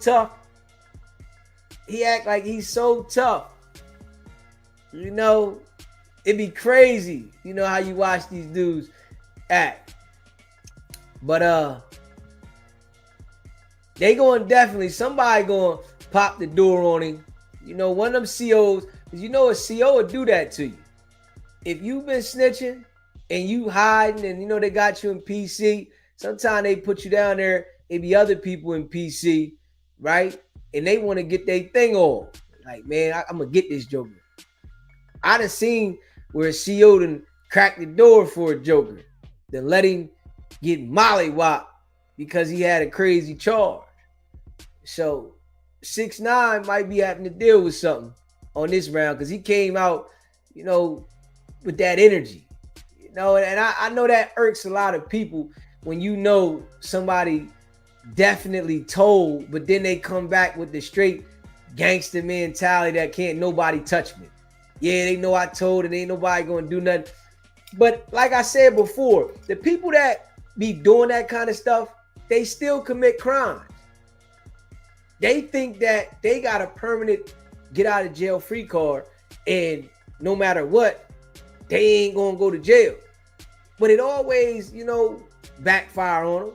tough. He act like he's so tough. You know, it'd be crazy. You know how you watch these dudes act. But they going definitely, somebody going to pop the door on him. You know, one of them COs, because you know a CO will do that to you. If you've been snitching and you hiding and you know they got you in PC, sometimes they put you down there, it be other people in PC, right? And they want to get their thing on. Like, man, I'm going to get this Joker. I done seen where a CO done cracked the door for a Joker, then let him get mollywopped because he had a crazy charge. So 6ix9ine might be having to deal with something on this round because he came out, you know, with that energy. You know, and I know that irks a lot of people when you know somebody definitely told, but then they come back with the straight gangster mentality that can't nobody touch me. Yeah, they know I told and ain't nobody gonna do nothing. But like I said before, the people that be doing that kind of stuff, they still commit crimes. They think that they got a permanent get out of jail free card and no matter what, they ain't gonna go to jail. But it always, you know, backfire on them.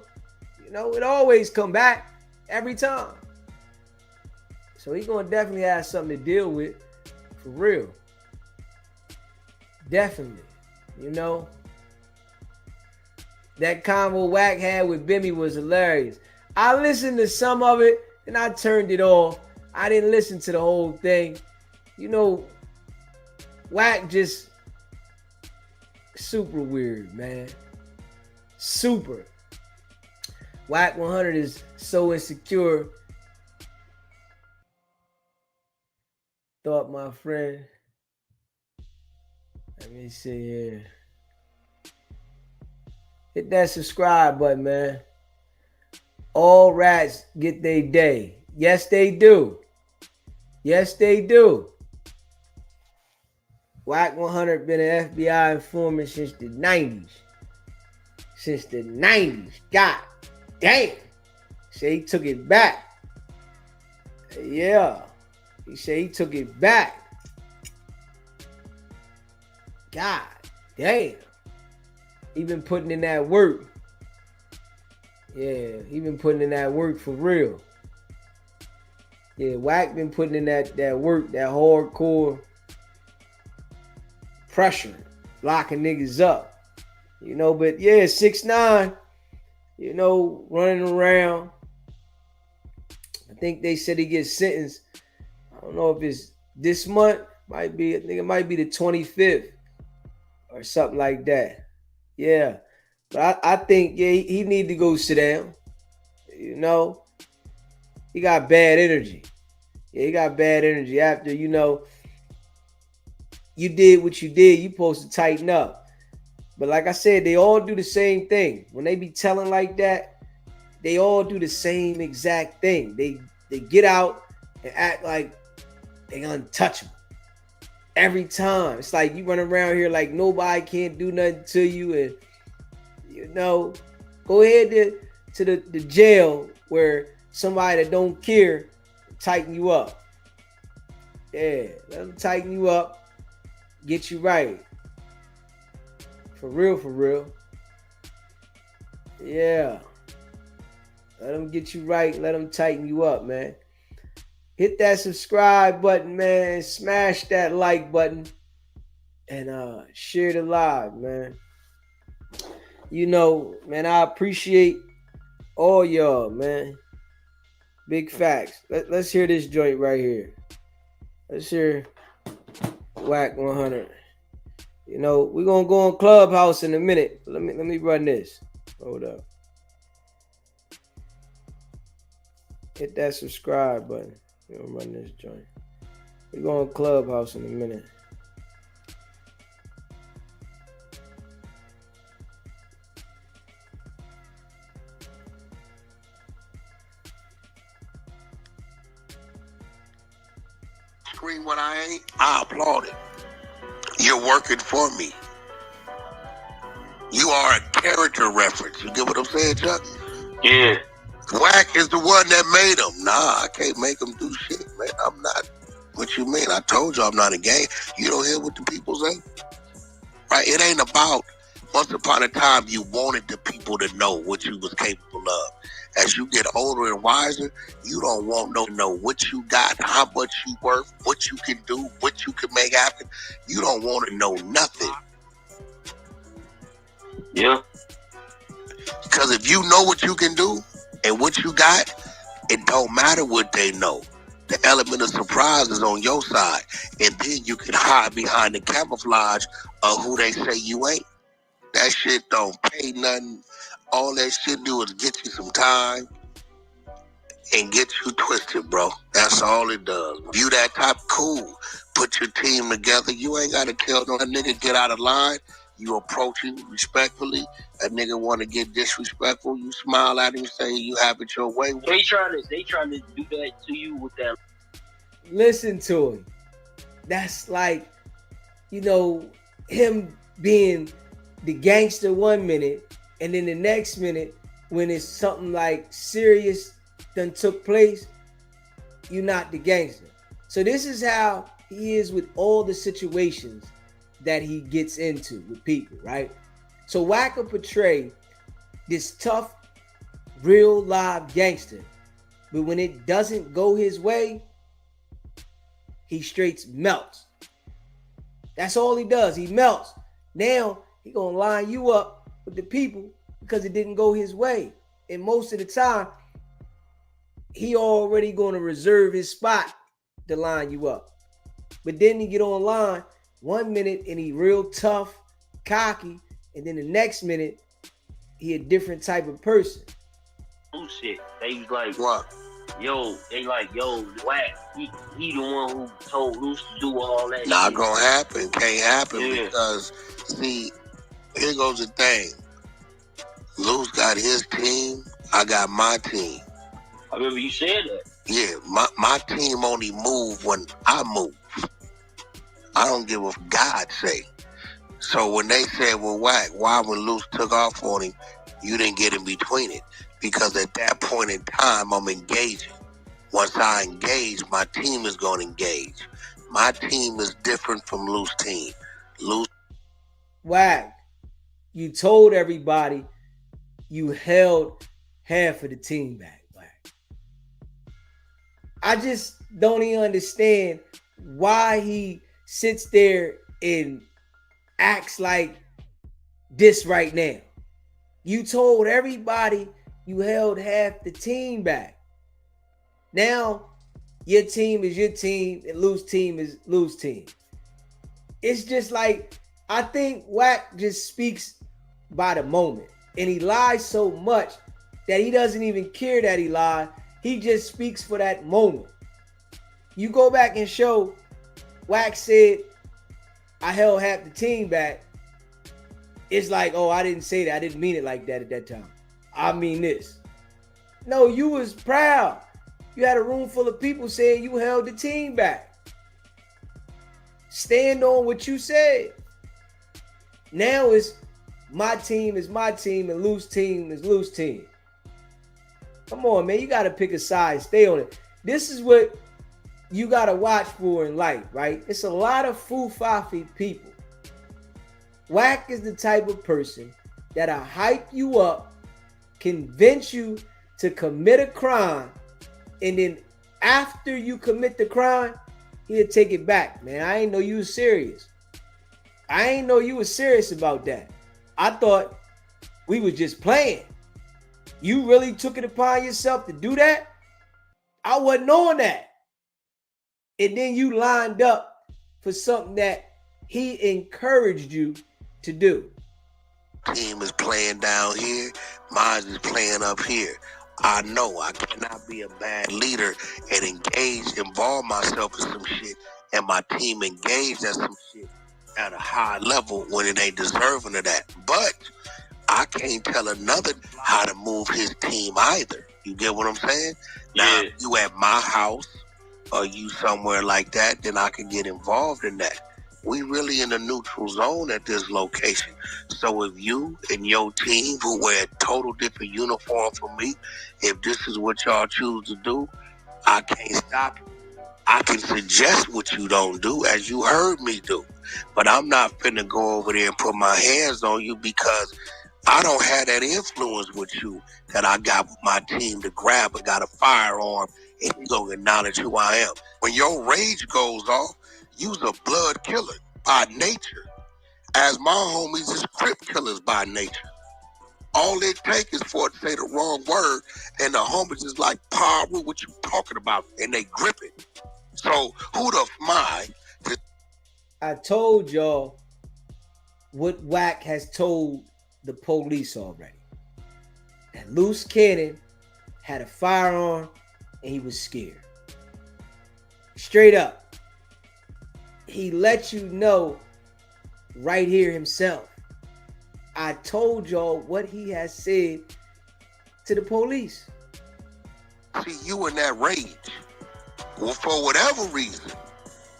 You know, it always come back every time. So he's gonna definitely have something to deal with, for real. Definitely, you know. That convo Wack had with Bimmy was hilarious. I listened to some of it and I turned it off. I didn't listen to the whole thing. You know, Wack just super weird, man. Super. Wack100 is so insecure. Thought my friend. Let me see here. Hit that subscribe button, man. All rats get their day. Yes, they do. Yes, they do. Wack100 been an FBI informant since the 90s. Since the 90s. God damn. Say he took it back. Yeah. He said he took it back. God damn. He been putting in that work. Yeah, he been putting in that work for real. Yeah, Wack been putting in that work, that hardcore pressure, locking niggas up. You know, but yeah, 6ix9ine, you know, running around. I think they said he gets sentenced. I don't know if it's this month. I think it might be the 25th or something like that. Yeah. But I think, yeah, he need to go sit down. You know, he got bad energy. Yeah, he got bad energy after, you know, you did what you did. You supposed to tighten up. But like I said, they all do the same thing. When they be telling like that, they all do the same exact thing. They get out and act like they untouchable. Every time. It's like you run around here like nobody can't do nothing to you. And, you know, go ahead to the jail where somebody that don't care tighten you up. Yeah, let them tighten you up. Get you right. For real, for real. Yeah. Let them get you right. Let them tighten you up, man. Hit that subscribe button, man. Smash that like button. And share the live, man. You know, man, I appreciate all y'all, man. Big facts. Let's hear this joint right here. Let's hear Wack100. You know, we're gonna go on Clubhouse in a minute. Let me run this. Hold up. Hit that subscribe button. We're gonna run this joint. We're going to Clubhouse in a minute. Scream what I ain't, I applaud it. You're working for me. You are a character reference. You get what I'm saying, Chuck? Yeah. Wack is the one that made him. Nah, I can't make him do shit, man. I'm not. What you mean? I told you I'm not a gang. You don't hear what the people say? Right? It ain't about once upon a time you wanted the people to know what you was capable of. As you get older and wiser, you don't want to know what you got, how much you worth, what you can do, what you can make happen. You don't want to know nothing. Yeah. Because if you know what you can do and what you got, it don't matter what they know. The element of surprise is on your side. And then you can hide behind the camouflage of who they say you ain't. That shit don't pay nothing. All that shit do is get you some time and get you twisted, bro. That's all it does. You that type, cool. Put your team together. You ain't got to tell no nigga get out of line. You approach him respectfully. That nigga want to get disrespectful. You smile at him, say you have it your way. They trying to do that to you with that. Listen to him. That's like, you know, him being the gangster 1 minute, and then the next minute, when it's something like serious done took place, you're not the gangster. So this is how he is with all the situations that he gets into with people, right? So Wack will portray this tough, real live gangster, but when it doesn't go his way, he straight melts. That's all he does. He melts. Now he gonna line you up with the people because it didn't go his way. And most of the time, he already gonna reserve his spot to line you up. But then he get online 1 minute and he real tough, cocky, and then the next minute he a different type of person. Oh shit! They like what? Yo, they like Wack. He the one who told Luce to do all that. Not shit. gonna happen. Can't happen because see, here goes the thing. Luce got his team. I got my team. I remember you said that. Yeah, my team only move when I move. I don't give a God say. So when they said, well, Wack, why when Luce took off on him, you didn't get in between it? Because at that point in time, I'm engaging. Once I engage, my team is going to engage. My team is different from Luce's team. Luce. Wack, you told everybody you held half of the team back. Wack. I just don't even understand why he sits there and acts like this right now. You told everybody you held half the team back. Now your team is your team and Luce's team is Luce's team. It's just like, I think Wack just speaks by the moment, and he lies so much that he doesn't even care that he lied. He just speaks for that moment. You go back and show Wack said, I held half the team back. It's like, oh, I didn't say that. I didn't mean it like that at that time. I mean this. No, you was proud. You had a room full of people saying you held the team back. Stand on what you said. Now it's my team is my team and Luce's team is Luce's team. Come on, man. You got to pick a side. Stay on it. This is what you got to watch for in life, right? It's a lot of foo-fafi people. Wack is the type of person that'll hype you up, convince you to commit a crime, and then after you commit the crime, he'll take it back. Man, I ain't know you was serious. I ain't know you was serious about that. I thought we was just playing. You really took it upon yourself to do that? I wasn't on that. And then you lined up for something that he encouraged you to do. Team is playing down here. Mine is playing up here. I know I cannot be a bad leader and involve myself in some shit, and my team engaged in some shit at a high level when it ain't deserving of that. But I can't tell another how to move his team either. You get what I'm saying? Now, if you at my house or you somewhere like that, then I can get involved in that. we really in a neutral zone at this location. So if you and your team who wear a total different uniform from me, if this is what y'all choose to do, I can't stop you. I can suggest what you don't do, as you heard me do. But I'm not finna go over there and put my hands on you because I don't have that influence with you that I got with my team to grab and got a firearm and you gonna acknowledge who I am. When your rage goes off, you's a blood killer by nature. As my homies is crip killers by nature. All it takes is for it to say the wrong word and the homies is like, Paru, what you talking about? And they grip it. So who the f*** am I? I told y'all what Wack has told the police already. That Loose Cannon had a firearm and he was scared. Straight up. He let you know right here himself. I told y'all what he has said to the police. See, you in that rage. Well, for whatever reason,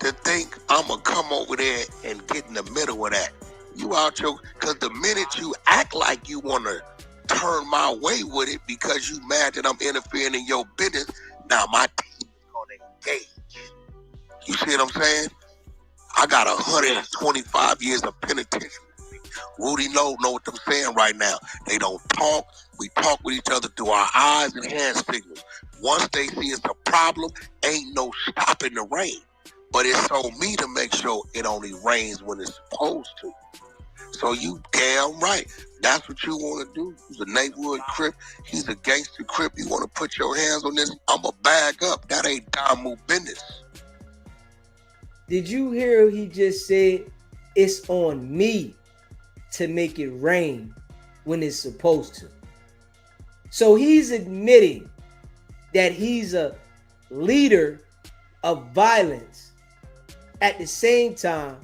to think I'm going to come over there and get in the middle of that. You out your, because the minute you act like you want to turn my way with it because you mad that I'm interfering in your business, now my team is going to engage. You see what I'm saying? I got 125 years of penitentiary. Rudy know what I'm saying right now. They don't talk. We talk with each other through our eyes and hand signals. Once they see it's a problem, ain't no stopping the rain. But it's on me to make sure it only rains when it's supposed to. So you damn right. That's what you want to do. He's a neighborhood crip. He's a gangster crip. You want to put your hands on this? I'm a bag up. That ain't Damu business. Did you hear he just said, it's on me to make it rain when it's supposed to? So he's admitting that he's a leader of violence, at the same time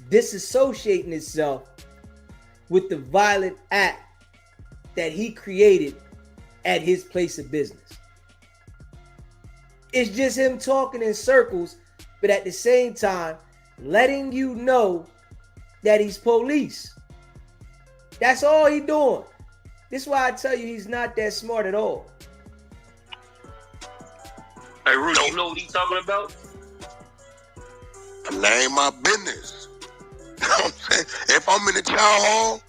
disassociating itself with the violent act that he created at his place of business. It's just him talking in circles, but at the same time letting you know that he's police. That's all he doing. This is why I tell you he's not that smart at all. Hey, Rudy, you know what he's talking about? That ain't my business. You know what I'm saying? If I'm in the chow hall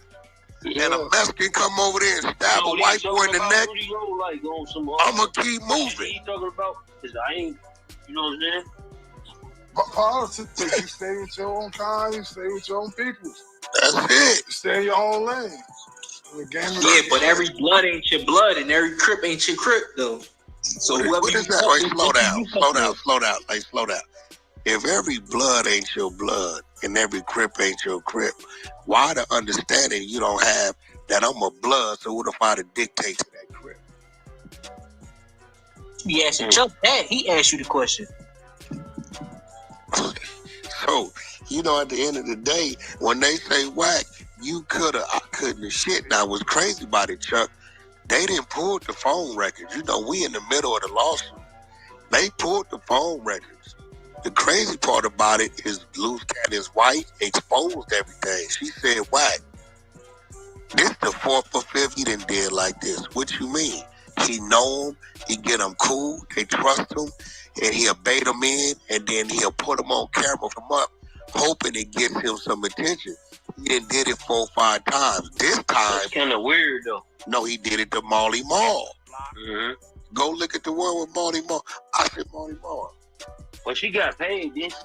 and a Mexican come over there and stab a white boy in the neck, I'm going to keep moving. He talking about, because I ain't, you know what I'm saying? Politics, you stay with your own kind, you stay with your own people. That's it. You stay in your own lane. Yeah, but every blood ain't your blood and every crip ain't your crip, though. So what is that? Wait, slow down. Like, slow down. If every blood ain't your blood and every crip ain't your crip, why the understanding you don't have that I'm a blood, so what if I to dictate to that crip? He asked you Chuck that. He asked you the question. So, you know, at the end of the day, when they say Wack, you coulda, I couldn't have shit. Now, what's crazy about it, Chuck, they didn't pull the phone records. You know, we in the middle of the lawsuit. They pulled the phone records. The crazy part about it is Loose Cannon's wife exposed everything. She said, Wack, this the fourth or fifth he done did like this. What you mean? He know him, he get him cool, they trust him, and he'll bait him in, and then he'll put him on camera from up, hoping it gets him some attention. He done did it 4 or 5 times. This time... It's kind of weird, though. No, he did it to Molly Mall. Mm-hmm. Go look at the one with Molly Mall. I said Molly Mall. Well, she got paid, didn't she?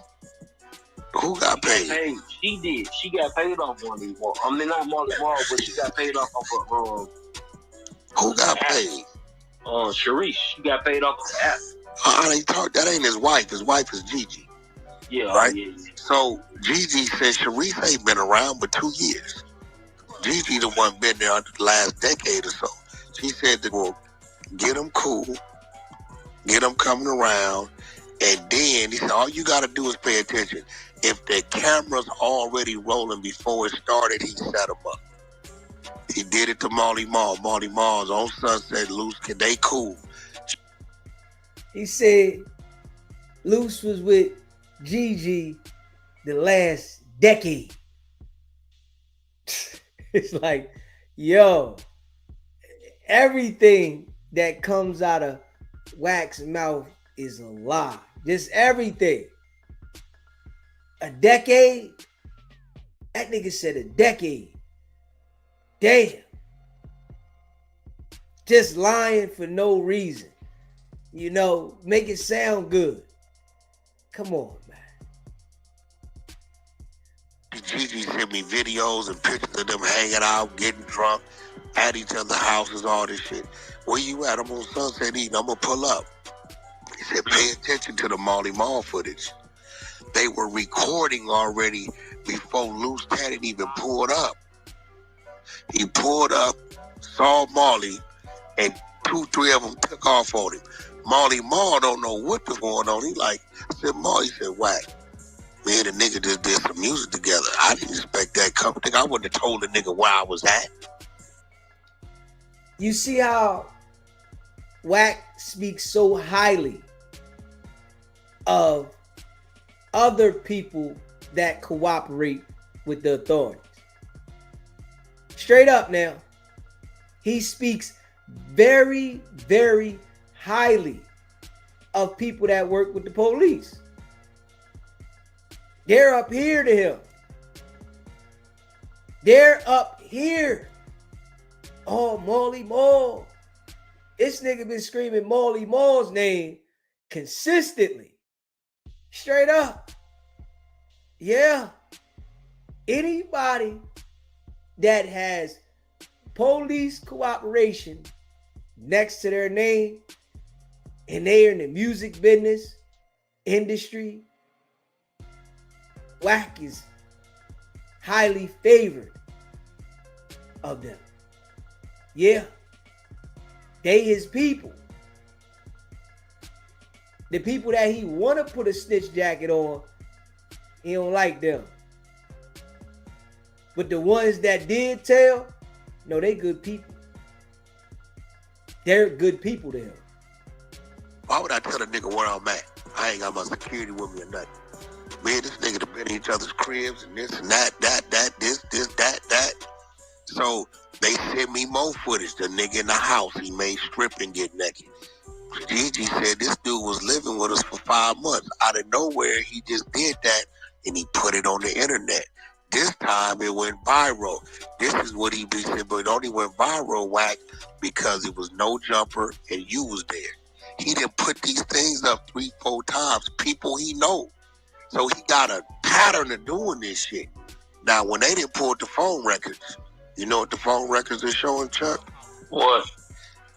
Who got paid? She did. She got paid off Molly Mall. I mean, not Molly Mall, but she got paid off of who got paid? Sharice. She got paid off of the app. That ain't his wife. His wife is Gigi. Yeah, right? Yeah. So Gigi said Sharice ain't been around but 2 years. Gigi the one been there the last decade or so. She said that, well, get them cool, get them coming around, and then he said, all you got to do is pay attention. If the camera's already rolling before it started, he set them up. He did it to Molly Mall. Molly Mall's on Sunset, Loose, they cool. He said Loose was with Gigi the last decade. It's like, yo, everything that comes out of Wack's mouth is a lie. Just everything. A decade? That nigga said a decade. Damn. Just lying for no reason. You know, make it sound good. Come on, man. Gigi sent me videos and pictures of them hanging out, getting drunk, at each other's houses, all this shit. Where you at? I'm on Sunset eating. I'm going to pull up. He said, pay attention to the Molly Mall footage. They were recording already before Loose Cannon even pulled up. He pulled up, saw Molly, and 2-3 of them took off on him. Molly Mall don't know what was going on. He said, Molly said, Wack, me and the nigga just did some music together. I didn't expect that company. I wouldn't have told the nigga where I was at. You see how Wack speaks so highly of other people that cooperate with the authorities. Straight up now, he speaks very, very highly of people that work with the police. They're up here to him. They're up here. Oh, Molly Mall. This nigga been screaming Molly Mall's name consistently. Straight up. Yeah. Anybody that has police cooperation next to their name and they're in the music business industry, Wack is highly favored of them. Yeah. They his people. The people that he want to put a snitch jacket on, he don't like them. But the ones that did tell, no, they good people. They're good people to him. Why would I tell a nigga where I'm at? I ain't got my security with me or nothing. Me and this nigga have been in each other's cribs and this and that, this, that. So they sent me more footage. The nigga in the house, he made strip and get naked. Gigi said this dude was living with us for 5 months. Out of nowhere, he just did that and he put it on the internet. This time it went viral. This is what he said, but it only went viral, Wack, because it was no jumper and you was there. He didn't put these things up 3-4 times. People he know. So he got a pattern of doing this shit. Now, when they didn't pull the phone records, you know what the phone records are showing, Chuck? What?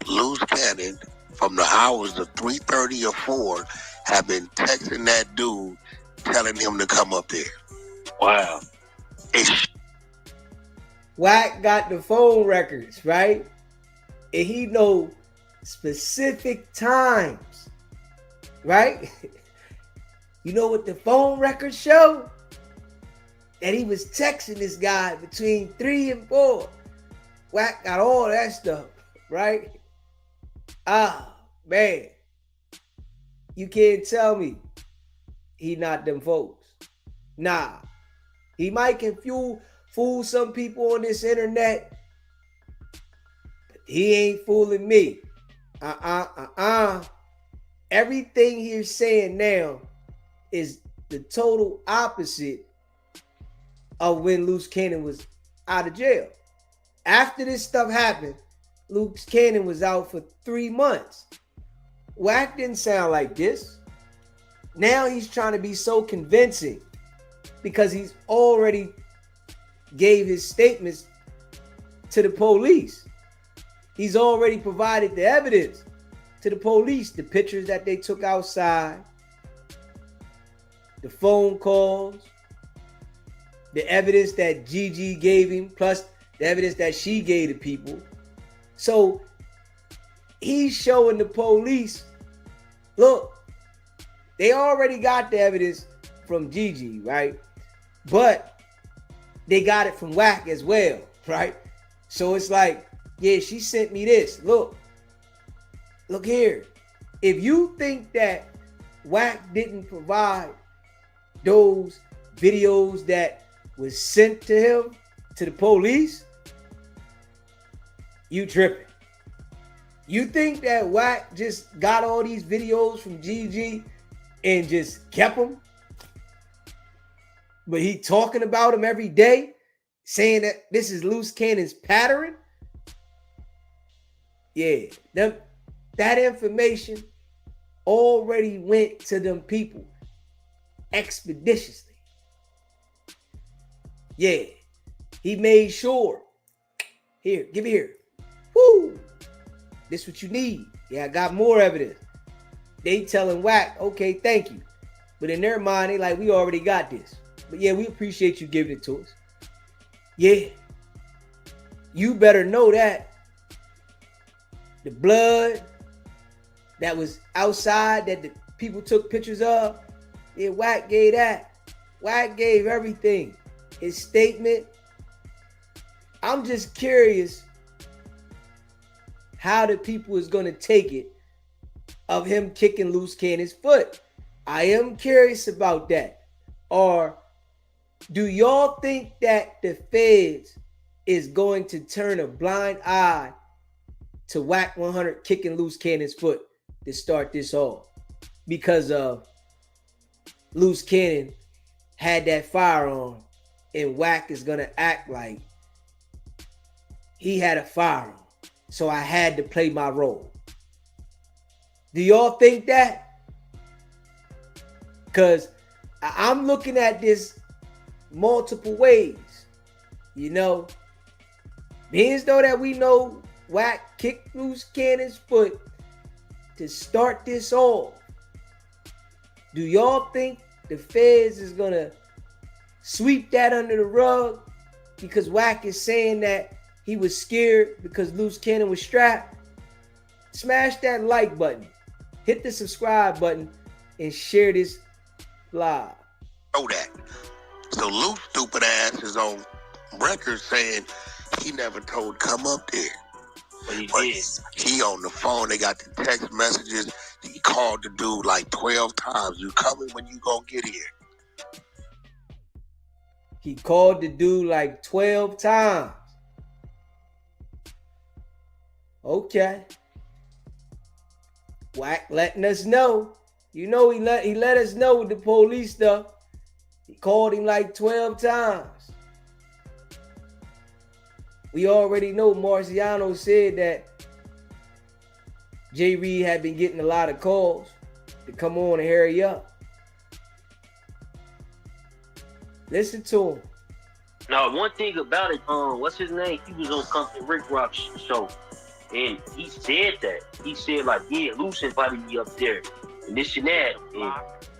Loose Cannon, from the hours of 3:30 or 4, have been texting that dude, telling him to come up there. Wow. Wack got the phone records, right? And he know specific times, right? You know what the phone records show? That he was texting this guy between 3 and 4. Wack got all that stuff, right? Ah, man. You can't tell me he not them folks. Nah. He might can fool some people on this internet, but he ain't fooling me. Everything he's saying now is the total opposite of when Loose Cannon was out of jail. After this stuff happened, Loose Cannon was out for 3 months. Wack didn't sound like this. Now he's trying to be so convincing because he's already gave his statements to the police. He's already provided the evidence to the police, the pictures that they took outside, the phone calls, the evidence that Gigi gave him, plus the evidence that she gave to people. So he's showing the police, look, they already got the evidence from Gigi, right? But they got it from Wack as well, right? So it's like, yeah, she sent me this. Look here. If you think that Wack didn't provide those videos that was sent to him, to the police, you tripping. You think that Wack just got all these videos from GG and just kept them? But he talking about them every day, saying that this is Loose Cannon's pattern? Yeah, that information already went to them people expeditiously. Yeah, he made sure. Here, give it here. Woo! This what you need. Yeah, I got more evidence. They telling Wack, okay, thank you. But in their mind, they like, we already got this. But yeah, we appreciate you giving it to us. Yeah. You better know that. The blood that was outside that the people took pictures of, yeah, Wack gave that. Wack gave everything. His statement. I'm just curious how the people is going to take it of him kicking Loose Cannon's foot. I am curious about that. Or do y'all think that the feds is going to turn a blind eye to Wack100 kicking Loose Cannon's foot to start this off? Because Loose Cannon had that firearm and Wack is going to act like he had a firearm. So I had to play my role. Do y'all think that? Because I'm looking at this multiple ways. You know, being as though that we know Wack kicked Loose Cannon's foot to start this off. Do y'all think the feds is going to sweep that under the rug because Wack is saying that he was scared because Loose Cannon was strapped? Smash that like button, hit the subscribe button, and share this live. Know that. So Loose stupid ass is on record saying he never told come up there. But he But did. he on the phone. They got the text messages. He called the dude like 12 times. You coming when you gonna get here? He called the dude like 12 times. Okay. Wack letting us know. You know he let us know with the police stuff. He called him like 12 times. We already know Marciano said that J. Reed had been getting a lot of calls to come on and hurry up. Listen to him. Now, one thing about it, what's his name? He was on Compton Rick Rock's show, and he said that. He said, like, yeah, Luce invited me up there, and this and that. And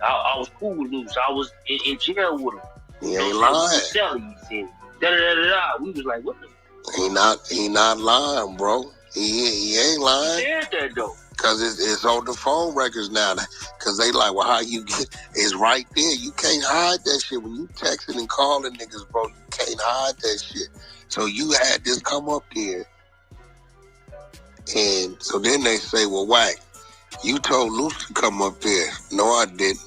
I was cool with Luce. I was in jail with him. He ain't lying. He said, da-da-da-da-da. We was like, what the? He not lying, bro. He ain't lying. He said that, though. Cause it's on the phone records now. Cause they like, well, how you get? It's right there. You can't hide that shit when you texting and calling niggas, bro. You can't hide that shit. So you had this come up there, and so then they say, well, Wack, you told Luce to come up there. No, I didn't.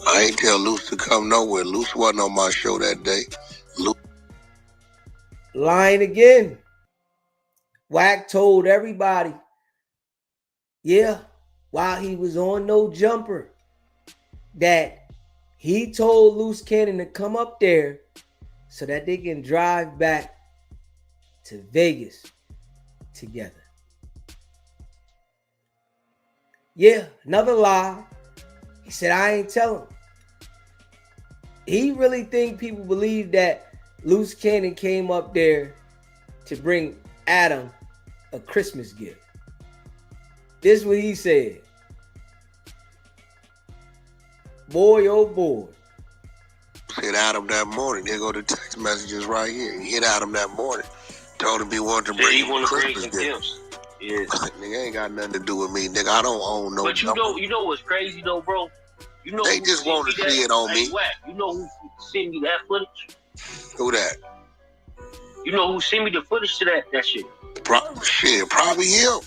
I ain't tell Luce to come nowhere. Luce wasn't on my show that day. Lying again. Wack told everybody, yeah, while he was on No Jumper, that he told Loose Cannon to come up there so that they can drive back to Vegas together. Yeah, another lie. He said, I ain't tell him. He really think people believe that Loose Cannon came up there to bring Adam a Christmas gift. This is what he said. Boy, oh boy. Hit Adam that morning. Here go the text messages right here. He hit Adam that morning. Told him he wanted to bring him a Christmas gift. Yeah. Nigga ain't got nothing to do with me, nigga. I don't own no. But you know what's crazy though, bro? You know they just want to see it on me. Wack, you know who sent me that footage? Who that? You know who sent me the footage to that shit? Probably him.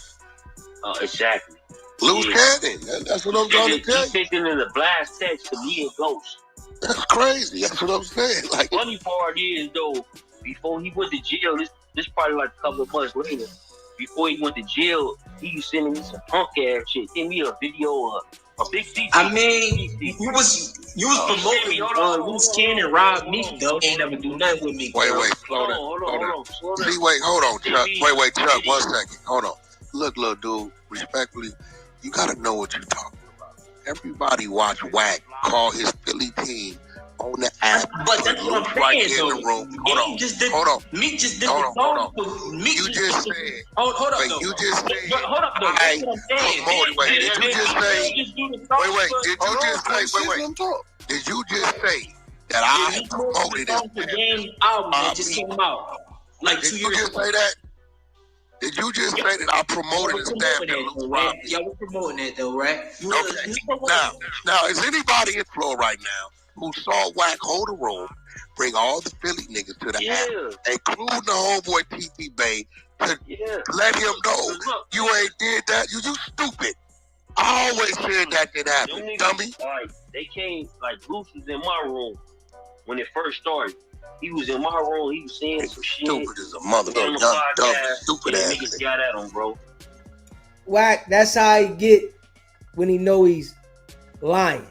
Exactly. Loose cannon. That's what I'm trying to tell He you. sent it in a blast text to me and Ghost. That's crazy. That's what I'm saying. Like, Funny part is though, before he went to jail, this probably like a couple of months later. Before he went to jail, he was sending me some punk ass shit. Send me a video of a big CT. I mean, you was promoting Loose Cannon robbed me though. Ain't never do nothing with me. Wait, girl. slow down. Hold on. See, hold on, Chuck. Wait, Chuck, 1 second. Hold on. Look, little dude, respectfully, you gotta know what you're talking about. Everybody watch Wack call his Philly team on the app. But that's what I'm right saying, in though. the room. Hold on. Meek just did Hold on. You just said. Hold up, Wait, though. you just said. But hold up, though. That's what I'm saying. Wait, did you just say? Wait, did you just say? Wait. Did you just say that I promoted the game album that just came out like 2 years ago? Did you just say that? Did you just say that I promoted and stabbed that? Y'all was promoting that though, right? Okay. Now, is anybody in Florida right now who saw Wack hold a room, bring all the Philly niggas to the app, including the homeboy TP Bay, to let him know you ain't did that? You stupid. I always said that didn't happen, dummy. Like, they came, like, Bruce was in my room when it first started. He was in my room. He was saying some shit. Stupid as a motherfucker. Young, dumb, stupid ass. Niggas got at him, bro. Wack, that's how he get when he know he's lying.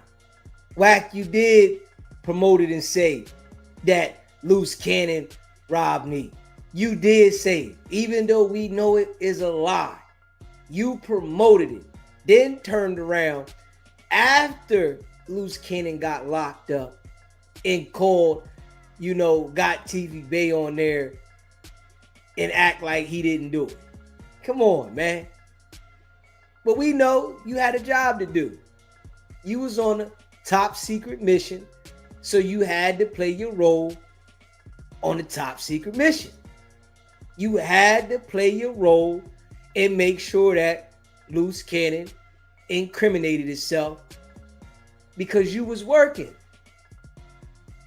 Wack, you did promote it and say that Loose Cannon robbed me. You did say it, even though we know it is a lie. You promoted it, then turned around after Loose Cannon got locked up and called, got TV Bay on there and act like he didn't do it. Come on, man. But we know you had a job to do. You was on a top secret mission, so you had to play your role on the top secret mission. You had to play your role and make sure that Loose Cannon incriminated himself because you was working.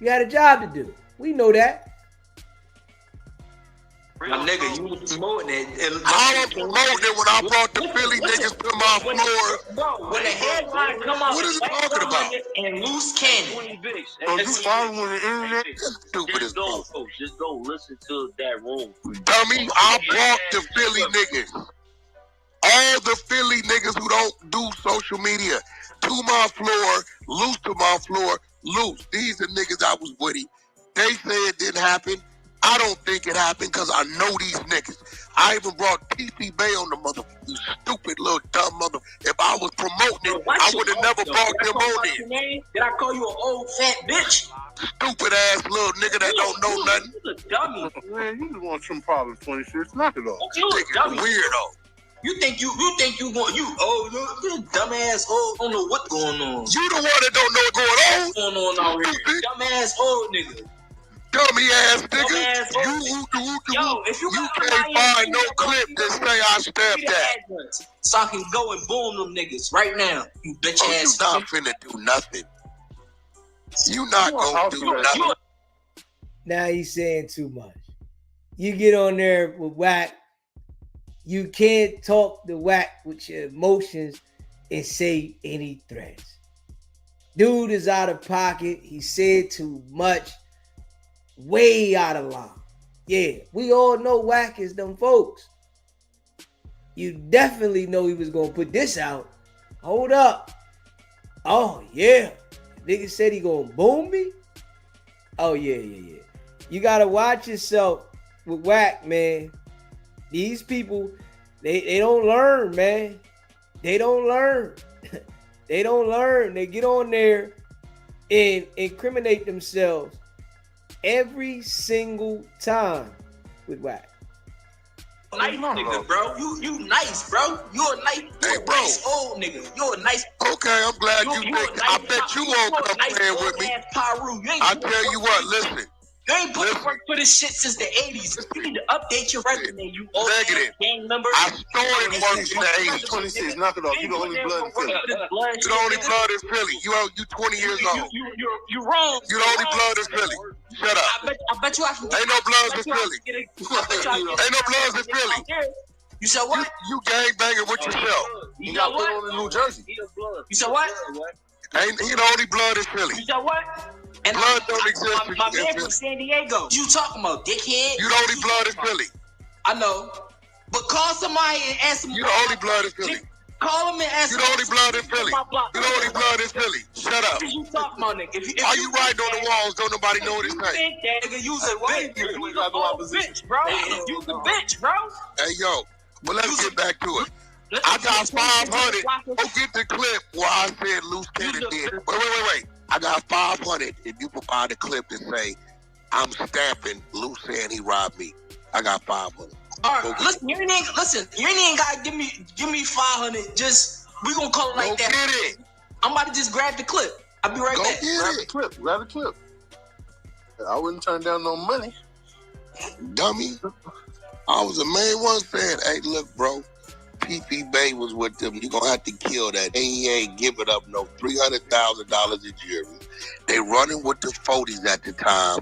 You had a job to do. We know that. My nigga, you was promoting it. I was promoting it when I brought the Philly niggas to my floor. Bro, when the headline come out, what is he talking about? And Loose Cannon. Are you following the internet? Stupid as folks. Just go listen to that room. Dummy, I brought the Philly niggas. All the Philly niggas who don't do social media to my floor, Loose to my floor, Loose. These are niggas I was with him. They say it didn't happen. I don't think it happened because I know these niggas. I even brought TP Bay on the motherfucker. You stupid little dumb mother. If I was promoting it, I would have never brought them on in. Did I call you an old fat bitch? Stupid ass little nigga that don't know nothing. You a dummy. Man, you just want some problems, 26. Knock it off. You a dummy. Weirdo. You think you want you dumbass old don't know what's going on. You the one that don't know what's going Going on out here. Dumbass old nigga. Dummy ass nigga. You can't find no clip that say I stabbed that. So I can go and boom them niggas right now. You bitch ass. You not finna do nothing. You not gonna do nothing. Now he's saying too much. You get on there with Wack. You can't talk to Wack with your emotions and say any threats. Dude is out of pocket. He said too much. Way out of line. Yeah, we all know Wack is them folks. You definitely know he was going to put this out. Hold up. Oh, yeah. Nigga said he going to boom me? Oh, yeah. You got to watch yourself with Wack, man. These people, they don't learn, man. They don't learn. They don't learn. They get on there and incriminate themselves every single time with Wack. Nice nigga, bro. You nice, bro. You a nice old nigga. You a nice. Okay, I'm glad you think. I bet you won't come playing with me. I tell you what, listen. You ain't put work for this shit since the 80s. You need to update your resume, you old gang member. I started working in the 80s. 26, knock it off. You the only blood in Philly. You the only blood in Philly. You 20 years old. You wrong. You the only blood in Philly. Shut up. I bet you I can. Ain't no bloods in Philly. Ain't no bloods in Philly. You said what? You gang banging with yourself. He got put on in New Jersey. You said what? Ain't he the only blood in Philly? You said what? And blood don't exist in my man Philly. from San Diego. You talking about, dickhead? You the only blood in Philly. I know. But call somebody and ask them. You the only blood in Philly. Call them and ask You them. the only blood in Philly. You the only blood in Philly. Shut up. What you talking about, nigga? Why you writing on the walls? Don't nobody know what it's saying. Nigga, use a what? Use a bitch, bro. Use a bitch, bro. Hey, yo. But let's get back to it. I got 500. Go get the clip where I said Loose Cannon did. Wait. I got 500 if you provide a clip and say, I'm stamping Loose saying he robbed me. I got 500. All right, listen, you ain't gotta give me 500. Just we gonna call it like Go that. Get it. I'm about to just grab the clip. I'll be right back. Grab the clip. I wouldn't turn down no money. Dummy. I was the main one saying, hey, look, bro. PP Bay was with them. You're going to have to kill that. He ain't giving up no $300,000 in jewelry. They running with the 40s at the time,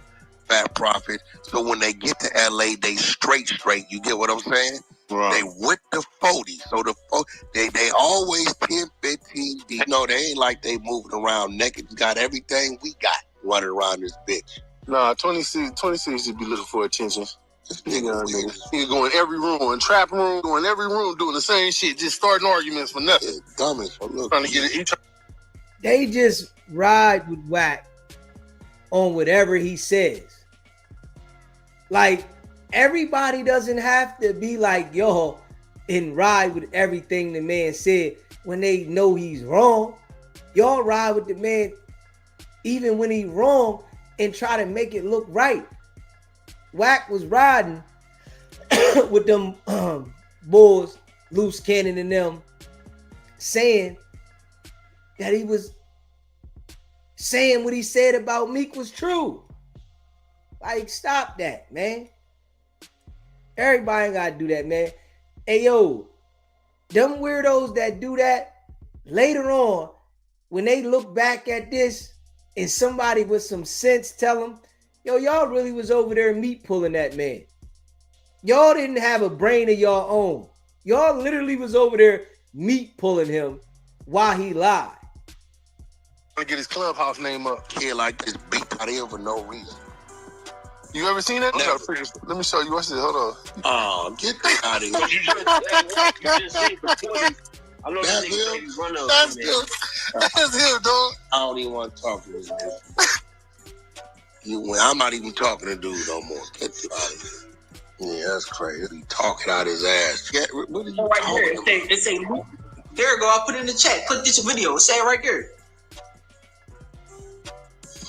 Fat Profit. So when they get to L.A., they straight. You get what I'm saying? Right. They with the 40s. So they always 10, 15 deep. No, they ain't like they moving around naked. You got everything we got running around this bitch. Nah, 26 should be looking for attention. Nigga going every room, in trap room, going every room, doing the same shit, just starting arguments for nothing. Yeah, dumbest. Look, trying to get it. They just ride with Wack on whatever he says. Like, everybody doesn't have to be like, yo, and ride with everything the man said when they know he's wrong. Y'all ride with the man even when he's wrong and try to make it look right. Wack was riding with them bulls, Loose Cannon and them, saying that he was saying what he said about Meek was true. Like, stop that, man. Everybody ain't gotta do that, man. Hey, yo, them weirdos that do that, later on, when they look back at this and somebody with some sense tell them, yo, y'all really was over there meat pulling that man. Y'all didn't have a brain of your own. Y'all literally was over there meat pulling him while he lied. To get his clubhouse name up. Kid like this beat out here for no reason. You ever seen that? Let me show you. What's it? Hold on. Oh, get that out of here. You just said the 20. I know That's him. That's him, dog. I don't even want to talk to this dude. I'm not even talking to dude no more. Get it out of here. Yeah, that's crazy. He talking out his ass. What are you talking about? It say, there you go. I'll put it in the chat. Click this video. Say it right there.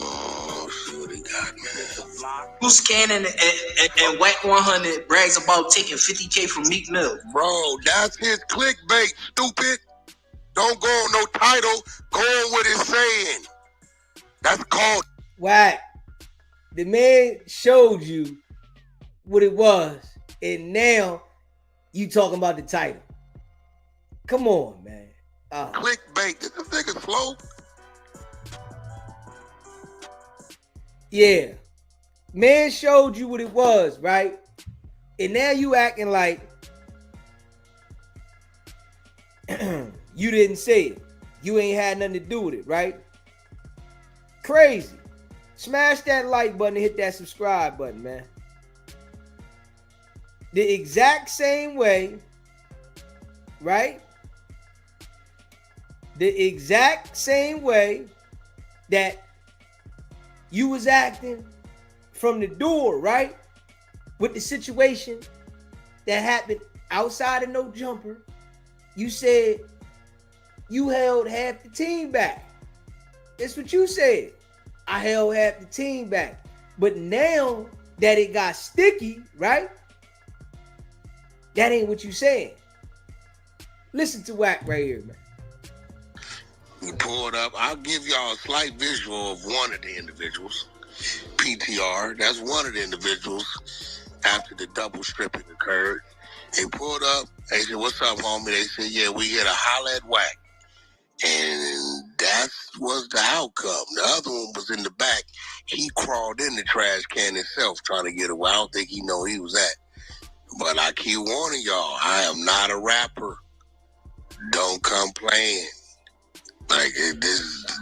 Oh, see what he got, man. Loose Cannon and Wack100 brags about taking 50K from Meek Mill. Bro, that's his clickbait, stupid. Don't go on no title. Go on what it's saying. That's called Wack. The man showed you what it was, and now you talking about the title. Come on, man. clickbait. This nigga slow. Yeah. Man showed you what it was, right? And now you acting like you didn't say it. You ain't had nothing to do with it, right? Crazy. Smash that like button and hit that subscribe button, man. The exact same way, right? The exact same way that you was acting from the door, right? With the situation that happened outside of No Jumper. You said you held half the team back. That's what you said. I held half the team back. But now that it got sticky, right? That ain't what you saying. Listen to Wack right here, man. You pull it up. I'll give y'all a slight visual of one of the individuals. PTR. That's one of the individuals after the double stripping occurred. They pulled up. They said, "What's up, homie?" They said, "Yeah, we here to holler at Wack." And that was the outcome. The other one was in the back. He crawled in the trash can himself trying to get away. I don't think he know he was at. But I keep warning y'all, I am not a rapper. Don't come playing.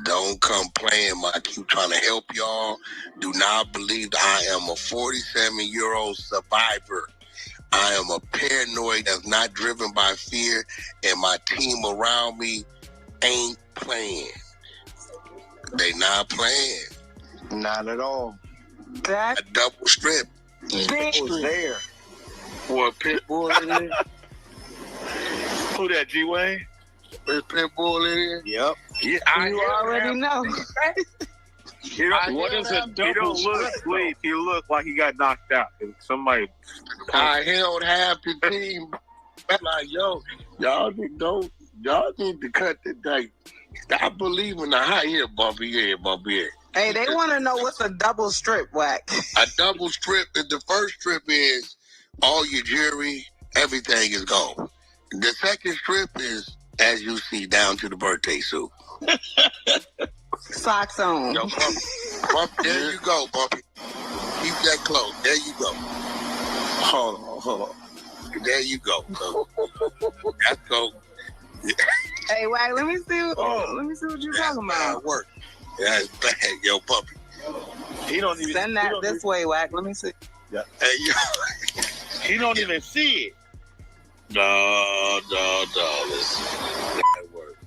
Don't come playing. I keep trying to help y'all. Do not believe that I am a 47-year-old survivor. I am a paranoid that's not driven by fear, and my team around me ain't playing. They not playing. Not at all. A double strip. Was there. What, Pitbull in there? Who that, G-Wayne? Is Pitbull in there? Yep. Yeah, you already know. What is a double strip? He looked like he got knocked out. Somebody. I held half the team. Like, yo, y'all need to cut the date. Stop believing the high here, bumpy here. Hey, they want to know what's a double strip, Wack. A double strip is the first strip is all your jewelry, everything is gone. The second strip is, as you see, down to the birthday suit. Socks on. Yo, Bumpy, there you go, Bumpy. Keep that close. There you go. Hold on. There you go. That's go. Hey, Wack, let me see what you're talking about. Work. That's bad, yo, Bumpy. He don't even Send that this way, Wack. Let me see. Yeah. Hey, yo. He don't even see it. No. Listen. That work.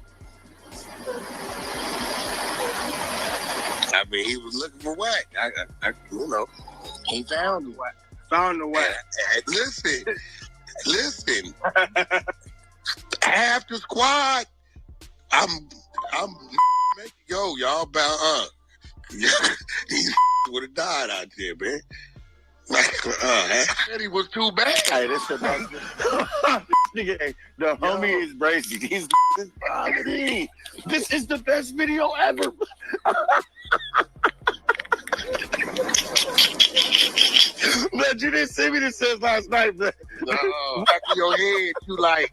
I mean, he was looking for Wack. I you know. He found it. Found the way. Listen. Half the squad. I'm making y'all bound. These would have died out there, man. He was too bad. Hey, this is nigga. The homie is brazy. He's comedy. This is the best video ever. But you didn't see me this says last night, man. No, back of your head, you like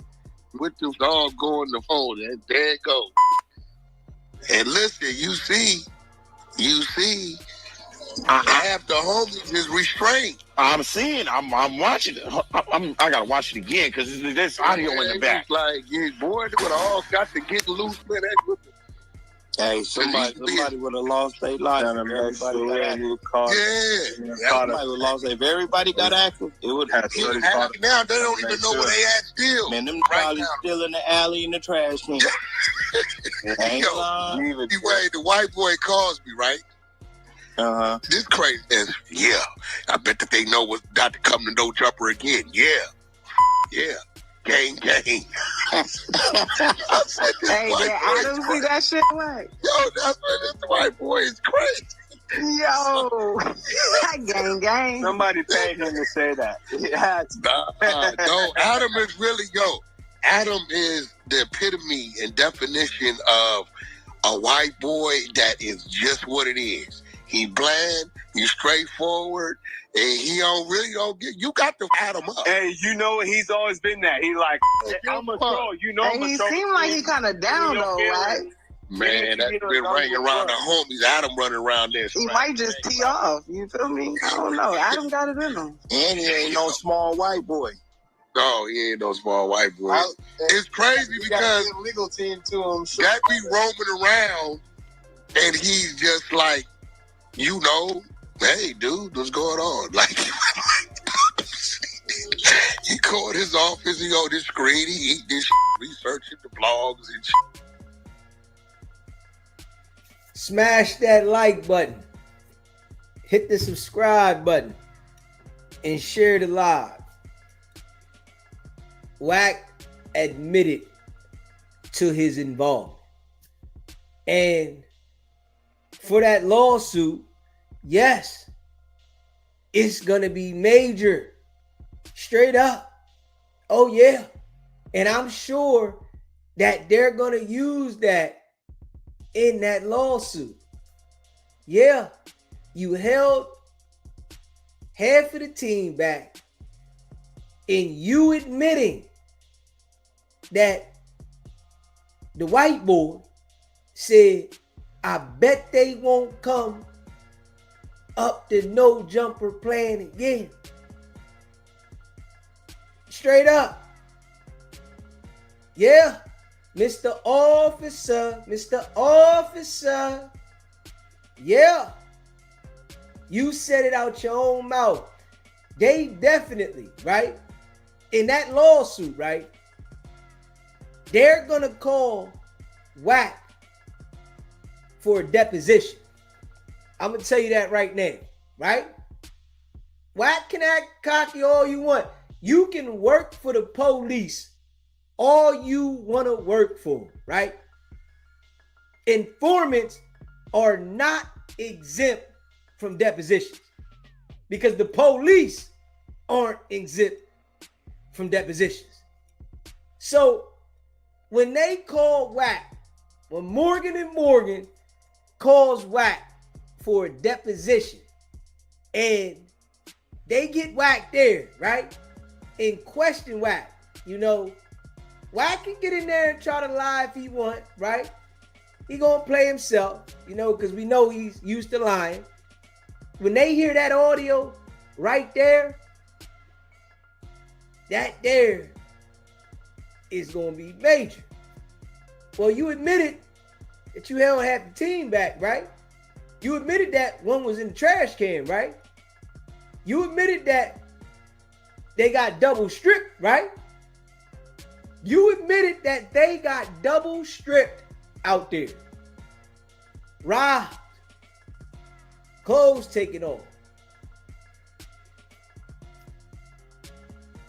with the dog going the phone, and there it goes. And listen, you see, half the homies is restrained. I'm seeing. I'm watching it. I gotta watch it again because there's audio in the back. Like, yeah, boy, they would have all got to get loose, man. Hey, somebody would have lost their life. Everybody got active. Somebody would have lost. If everybody got active, it would have. Now they don't even know where they at still. Man, them probably still in the alley in the trash can. The white boy calls me, right? This crazy is, I bet that they know what's not to come to no jumper again. Yeah. Gang. Hey, I don't see that shit like. Yo, that's what this white boy is crazy. Yo, gang. Somebody paid him to say that. No, Adam is really, Adam is the epitome and definition of a white boy that is just what it is. He bland, he's straightforward, and he don't get. You got to add him up. Hey, you know he's always been that. He like, I'm a troll. You know, and he seemed like he kind of down though, right? Man, that's been ringing around the homies. Adam running around there. He might just tee off. You feel me? I don't know. Adam got it in him. And he ain't no small white boy. No, he ain't no small white boy. It's crazy because legal team to him. That be roaming around, and he's just like, hey, dude, what's going on? Like, he called his office, he on this screen, he eat this researching the blogs and shit. Smash that like button. Hit the subscribe button. And share the live. Wack admitted to his involvement. And for that lawsuit, yes, it's going to be major. Straight up. Oh, yeah. And I'm sure that they're going to use that in that lawsuit. Yeah, you held half of the team back, and you admitting that the white boy said, I bet they won't come up to no jumper playing again. Straight up. Yeah. Mr. Officer. Mr. Officer. Yeah. You said it out your own mouth. They definitely, right? In that lawsuit, right? They're going to call Wack for a deposition. I'm going to tell you that right now, right? Wack can act cocky all you want. You can work for the police all you want to work for, right? Informants are not exempt from depositions because the police aren't exempt from depositions. So when they call Wack, when Morgan & Morgan calls Wack for a deposition and they get Wack there, right? And question Wack, you know, Wack can get in there and try to lie if he want, right? He gonna play himself, you know, because we know he's used to lying. When they hear that audio right there, that there is gonna be major. Well, you admitted that you held half the team back, right? You admitted that one was in the trash can, right? You admitted that they got double stripped, right? You admitted that they got double stripped out there. Robbed. Clothes taken off.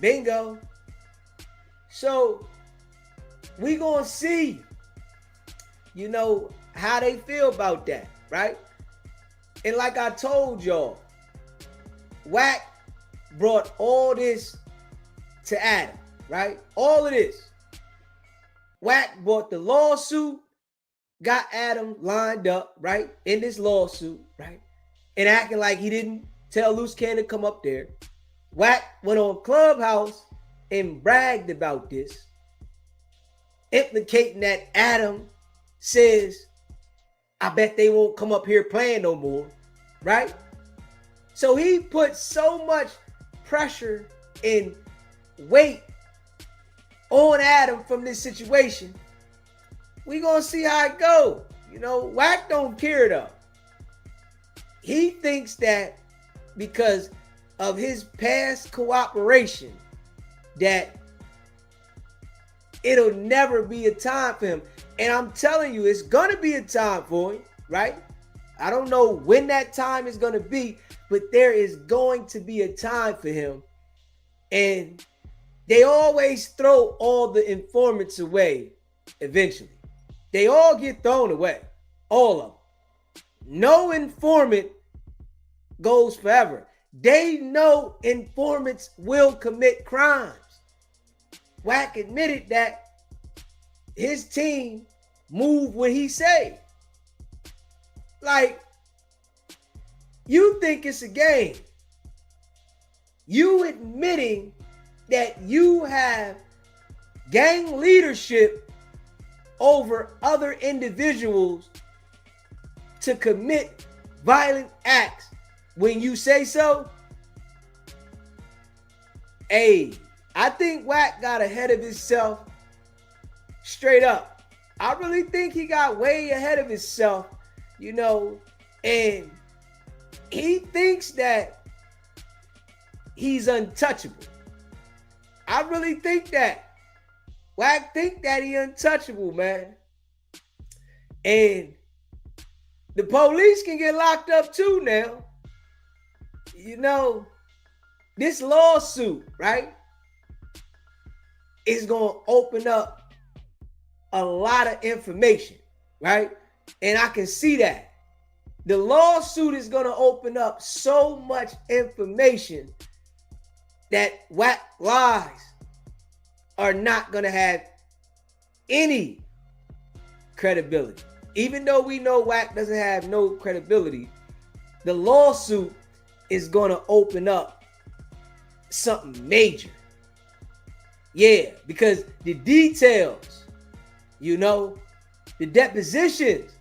Bingo. So we gonna see, you know, how they feel about that, right? And like I told y'all, Wack brought all this to Adam, right? All of this. Wack brought the lawsuit, got Adam lined up, right? In this lawsuit, right? And acting like he didn't tell Loose Cannon to come up there. Wack went on Clubhouse and bragged about this, implicating that Adam says, I bet they won't come up here playing no more, right? So he put so much pressure and weight on Adam from this situation. We gonna see how it go. You know, Wack don't care though. He thinks that because of his past cooperation that it'll never be a time for him. And I'm telling you, it's gonna be a time for him, right? I don't know when that time is gonna be, but there is going to be a time for him. And they always throw all the informants away eventually. They all get thrown away. All of them. No informant goes forever. They know informants will commit crimes. Wack admitted that his team moved when he said. Like, you think it's a game. You admitting that you have gang leadership over other individuals to commit violent acts when you say so? Hey, I think Wack got ahead of himself straight up. I really think he got way ahead of himself, you know, and he thinks that he's untouchable. I really think that. Wack think that he untouchable, man. And the police can get locked up too now. You know, this lawsuit, right, is going to open up a lot of information, right? And I can see that. The lawsuit is going to open up so much information that Wack lies are not going to have any credibility. Even though we know Wack doesn't have no credibility, the lawsuit is going to open up something major. Yeah, because the details, you know, the depositions,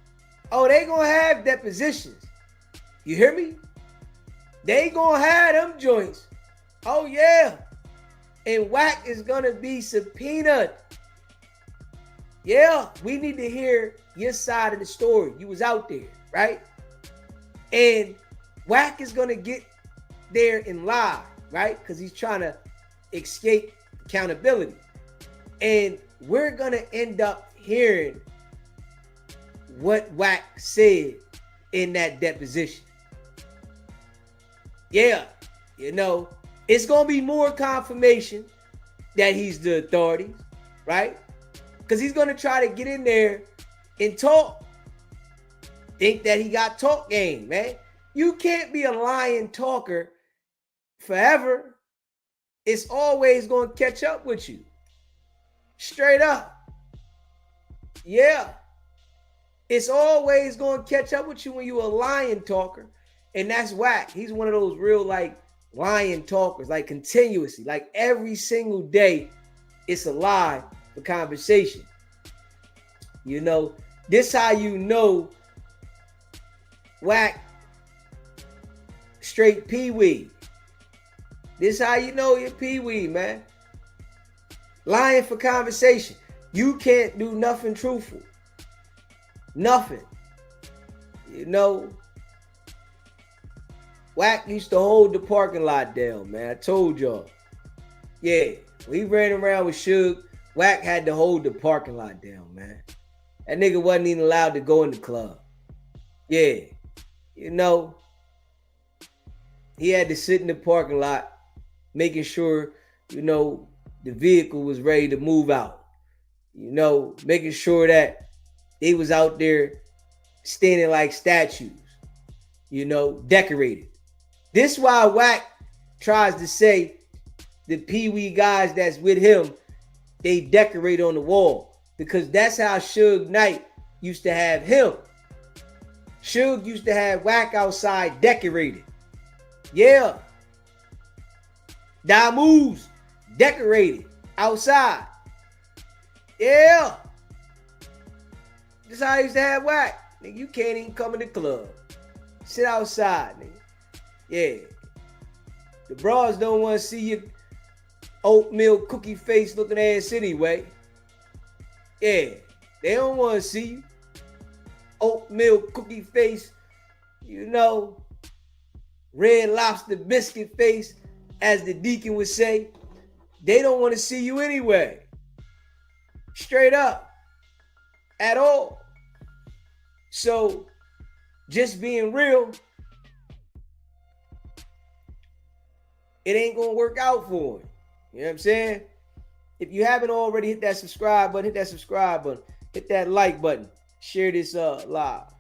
oh, they going to have depositions. You hear me? They going to have them joints. Oh, yeah. And Wack is gonna be subpoenaed. Yeah, we need to hear your side of the story. You was out there, right? And Wack is gonna get there and lie, right? Because he's trying to escape accountability. And we're gonna end up hearing what Wack said in that deposition. Yeah, you know, it's gonna be more confirmation that he's the authority, right? Because he's gonna try to get in there and talk. Think that he got talk game, man. You can't be a lying talker forever. It's always gonna catch up with you. Straight up. Yeah. It's always gonna catch up with you when you're a lying talker. And that's Wack. He's one of those real like lying talkers, like continuously, like every single day, it's a lie for conversation. You know, this how you know Wack straight pee-wee. This how you know you're pee-wee, man. Lying for conversation. You can't do nothing truthful. Nothing. You know, Wack used to hold the parking lot down, man. I told y'all. Yeah, we ran around with Suge. Wack had to hold the parking lot down, man. That nigga wasn't even allowed to go in the club. Yeah, you know, he had to sit in the parking lot, making sure, you know, the vehicle was ready to move out. You know, making sure that they was out there standing like statues, you know, decorated. This is why Wack tries to say the Pee-wee guys that's with him, they decorate on the wall. Because that's how Suge Knight used to have him. Suge used to have Wack outside decorated. Yeah. Damu's decorated outside. Yeah. This how I used to have Wack. Nigga, you can't even come in the club. Sit outside, nigga. Yeah. The bras don't want to see your oatmeal cookie face looking ass anyway. Yeah. They don't want to see you. Oatmeal cookie face, you know, red lobster biscuit face, as the deacon would say. They don't want to see you anyway. Straight up. At all. So, just being real, it ain't gonna work out for him. You know what I'm saying? If you haven't already, hit that subscribe button, hit that like button, share this live.